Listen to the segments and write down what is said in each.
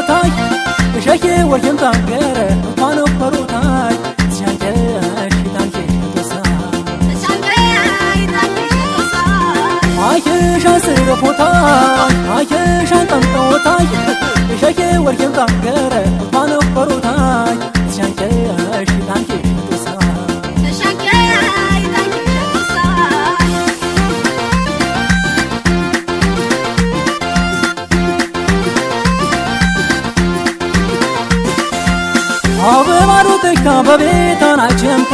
ጠንቀውታል እሸዬ ወርቄም ታገረ እንኳን ወፈሩታል ሲያንገሽ ታንገሽ ተሳ አይሻን ስርፎታል አይሻን ጠንቀውታል እሸዬ ወርቄም ታገረ እንኳን ወፈሩታል ሲያንገሽ ታንገሽ ተሳ አበባሩ ተካ በቤታና ጀምታ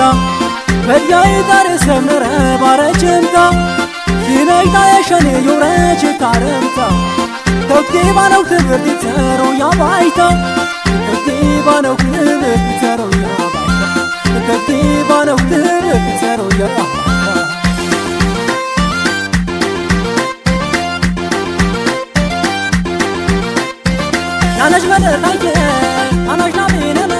በያይ ታረ ሰምረ ባረጀምታ ይነይታ የሸኔ ዮረች ታረምታ ተክቲባነው ትብርት ተሮ ያባይታ ተክቲባነው ትብርት ተሮ ያባይታ ተክቲባነው ትብርት ተሮ ያባይታ ያነሽ መለታየ አናሽ ናቤነና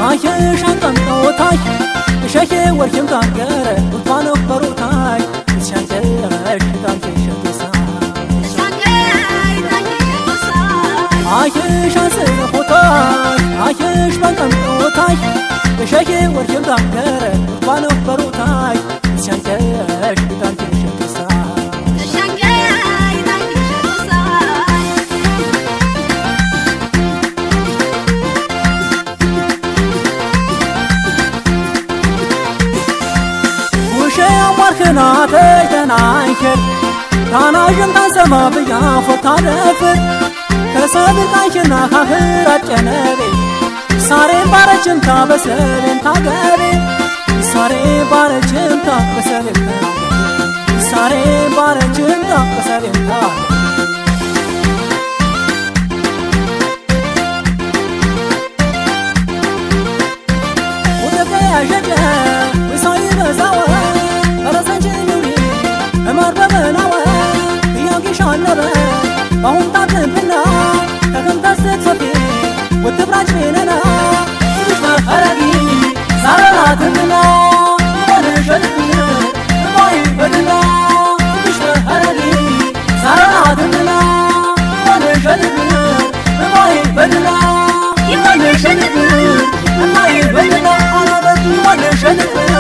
አይሻን ጠንቀውታል እሸዬ ወርቄም ታገረ እንኳን ወፈሩታል ሲያንገሽ ታንገሽ ተሳ አይሻን ስርፎታል አይሻን ጠንቀውታል እሸዬ ወርቄም ታገረ እንኳን ወፈሩታል ሲያንገሽ ታንገሽ ተሳ ማርክናተ ተናንከር ታናጅም ታንሰማ ብያ ፎታለፍር ከሰብር ቃንሽና ካህር አጨነቤ ሳሬን ባረችም ታበሰብን ታገቤ ሳሬን ባረችም ታበሰብን ታገቤ ሳሬን ባረችም ታበሰብን ታገቤ ወደፈ ያሸጀ ወሳይ በዛወ አሁን ታጥብና ተገምታስት ሶፊ ወትብራጭ ነና አረጊ ሳራትና ወደሸጥና ወይ በደና አረጊ ሳራትና ወደሸጥና ወይ በደና ይወደሸጥና ወይ በደና አረጊ ወደሸጥና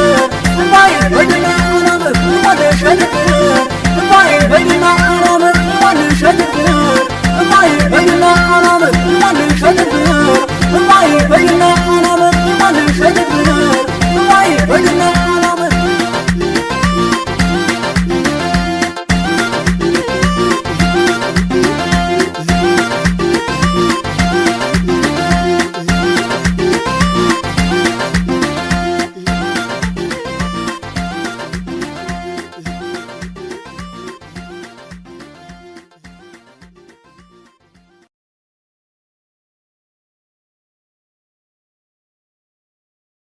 ወይ በደና አረጊ ወደሸጥና ወይ በደና አረጊ ወደሸጥና